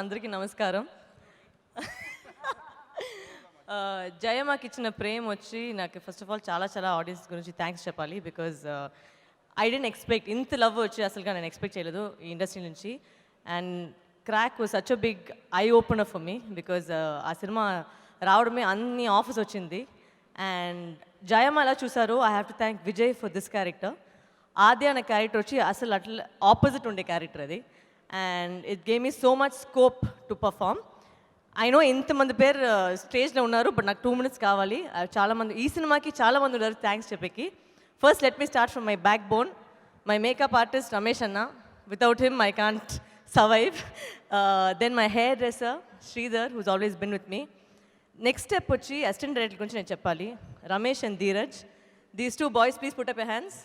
అందరికీ నమస్కారం. జయమాకి ఇచ్చిన ప్రేమ వచ్చి నాకు ఫస్ట్ ఆఫ్ ఆల్ చాలా చాలా ఆడియన్స్ గురించి థ్యాంక్స్ చెప్పాలి. బికాజ్ ఐ డెంట్ ఎక్స్పెక్ట్ ఇంత లవ్ వచ్చి అసలుగా నేను ఎక్స్పెక్ట్ చేయలేదు ఈ ఇండస్ట్రీ నుంచి. And crack was such a big eye opener for me. Because ఆ సినిమా రావడమే అన్ని ఆఫర్స్ వచ్చింది. అండ్ జయమ ఎలా చూసారో I have to thank Vijay for this character. Adya అనే క్యారెక్టర్ వచ్చి అసలు అట్లా ఆపోజిట్ ఉండే క్యారెక్టర్ అది. And it gave me so much scope to perform. I know ఇంతమంది పేరు స్టేజ్లో ఉన్నారు, బట్ నాకు 2 minutes కావాలి. చాలామంది ఈ సినిమాకి చాలామంది ఉన్నారు థ్యాంక్స్ చెప్పేకి. First let me start from my backbone, my makeup artist Ramesh అన్న. Without him I can't survive. Then my hair dresser Sridhar, who's always been with me. Next step వచ్చి అసిస్టెంట్ డైరెక్టర్ గురించి నేను చెప్పాలి, Ramesh and Dheeraj. These 2 boys please put up your hands.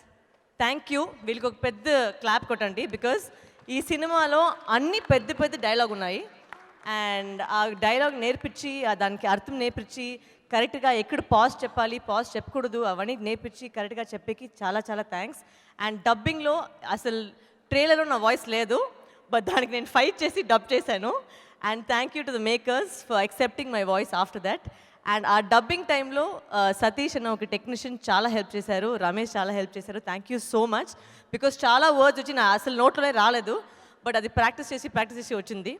Thank you. వీళ్ళకి ఒక పెద్ద clap కొట్టండి. Because ఈ సినిమాలో అన్ని పెద్ద పెద్ద డైలాగ్ ఉన్నాయి. అండ్ ఆ డైలాగ్ నేర్పించి దానికి అర్థం నేర్పించి కరెక్ట్గా ఎక్కడ పాజ్ చెప్పాలి, పాజ్ చెప్పకూడదు అవన్నీ నేర్పించి కరెక్ట్గా చెప్పేకి చాలా చాలా థ్యాంక్స్. అండ్ డబ్బింగ్లో అసలు ట్రైలర్లో నా వాయిస్ లేదు, బట్ దానికి నేను ఫైట్ చేసి డబ్ చేశాను. And thank you to the makers for accepting my voice after that. And ఆ డబ్బింగ్ టైంలో సతీష్ అన్న ఒక టెక్నీషియన్ చాలా హెల్ప్ చేశారు, రమేష్ చాలా హెల్ప్ చేశారు. Thank you so much. Because చాలా వర్డ్స్ వచ్చి నా అసలు నోట్లోనే రాలేదు, బట్ అది ప్రాక్టీస్ చేసి వచ్చింది.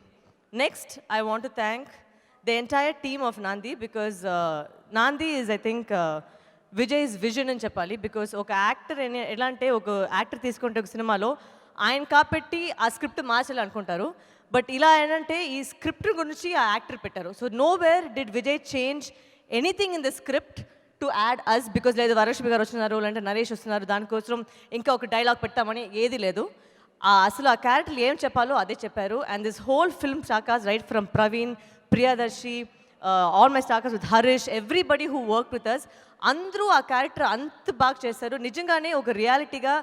Next I want to thank the entire team of నాంది. బికాజ్ నాంది is I think Vijay's vision అని చెప్పాలి. బికాజ్ ఒక యాక్టర్ ఎలా అంటే ఒక యాక్టర్ తీసుకుంటే ఒక సినిమాలో ఆయన కాబట్టి ఆ స్క్రిప్ట్ మార్చాలి అనుకుంటారు, బట్ ఇలా ఏంటంటే ఈ స్క్రిప్ట్ గురించి ఆ యాక్టర్ పెట్టారు. So no where did Vijay change anything in the script to add us. Because లేదు వరలక్ష్మి గారు వస్తున్నారు, లేదంటే నరేష్ వస్తున్నారు, దానికోసం ఇంకా ఒక డైలాగ్ పెట్టామని ఏది లేదు. అసలు ఆ క్యారెక్టర్లు ఏం చెప్పాలో అదే చెప్పారు. And this whole film star cast right from Praveen, Priyadarshi, all my star cast with Harish, everybody who work with us, అందరూ ఆ క్యారెక్టర్ అంత బాగా చేశారు. నిజంగానే ఒక రియాలిటీగా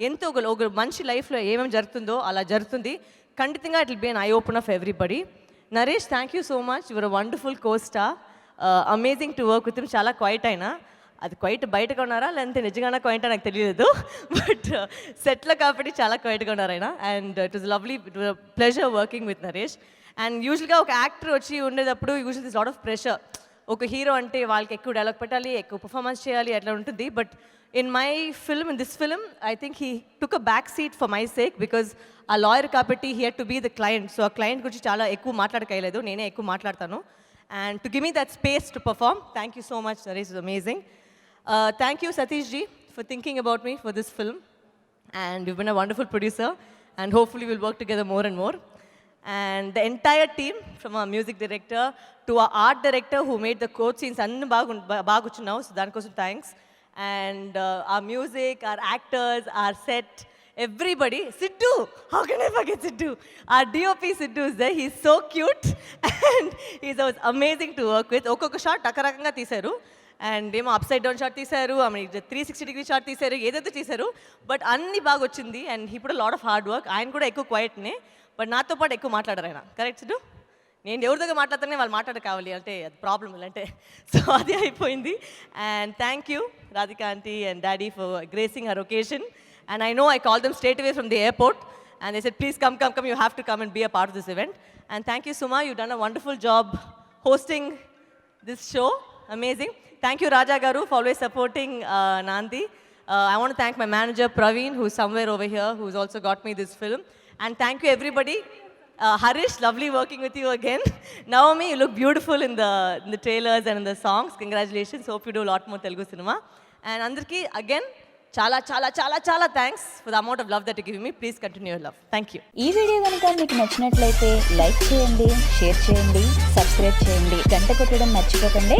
ఎంతో ఒక మనిషి లైఫ్లో ఏమేమి జరుగుతుందో అలా జరుగుతుంది. ఖండితంగా it will be an eye opener for everybody. Naresh thank you so much, your a wonderful costar. Amazing to work with him. చాలా క్వైట్ అయినా అది క్వైట్ బయటగా ఉన్నారా లేదంటే నిజంగానే క్వైట్ నాకు తెలియదు, బట్ సెట్లో కాబట్టి చాలా క్వైట్గా ఉన్నారు ఆయన. And it was lovely, pleasure working with Naresh. And యూజువల్గా ఒక యాక్టర్ వచ్చి ఉండేటప్పుడు usual this lot of pressure. ఒక హీరో అంటే వాళ్ళకి ఎక్కువ డైలాగ్ పెట్టాలి, ఎక్కువ పర్ఫార్మెన్స్ చేయాలి, అట్లా ఉంటుంది. But in my film, in this film I think he took a back seat for my sake. Because ఆ లాయర్ కాబట్టి he had to be the client. So ఆ క్లయింట్ గురించి చాలా ఎక్కువ మాట్లాడకలేదు, నేనే ఎక్కువ మాట్లాడతాను. And to give me that space to perform. Thank you so much Naresh, is amazing. Thank you Satish ji for thinking about me for this film, and you've been a wonderful producer, and hopefully we'll work together more and more. And the entire team, from our music director to our art director who made the quote scenes annu baaguchunnao, so danikosu thanks. And our music, our actors, our set, everybody. Siddu, how can I forget Siddu? Our DOP Siddu is there. He's so cute and he's amazing to work with. ఒక్కొక్క shot టకరకంగా తీశారు. And ఏమో upside down shot తీశారు, ఆమె 360-degree shot తీశారు, ఏదైతే తీశారు, but అన్ని బాగా వచ్చింది. And he put lot of hard work. ఆయన కూడా ఎక్కువ క్వైట్నే, బట్ నాతో పాటు ఎక్కువ మాట్లాడారు ఆయన. కరెక్ట్ సిడ్డు? నేను ఎవరి దగ్గర మాట్లాడితేనే వాళ్ళు మాట్లాడ కావాలి అంటే అది ప్రాబ్లం అంటే, సో అది అయిపోయింది. And thank you Radhika aunty and daddy for gracing her occasion. And I know I call them straight away from the airport and they said please come, you have to come and be a part of this event. And thank you Suma, you've done a wonderful job hosting this show. Amazing. Thank you Raja Garu for always supporting Nandi. I want to thank my manager Praveen, who's somewhere over here, who's also got me this film. And thank you everybody. Harish, lovely working with you again. Naomi, you look beautiful in the trailers and in the songs. Congratulations. Hope you do a lot more Telugu cinema. And Andarki, again, చాలా thanks for the amount of love that you give me. Please continue your love. Thank you. ఈ video కనుక మీకు నచ్చినట్లయితే like చేయండి, share చేయండి, subscribe చేయండి, గంట కొట్టడం మర్చిపోకండి.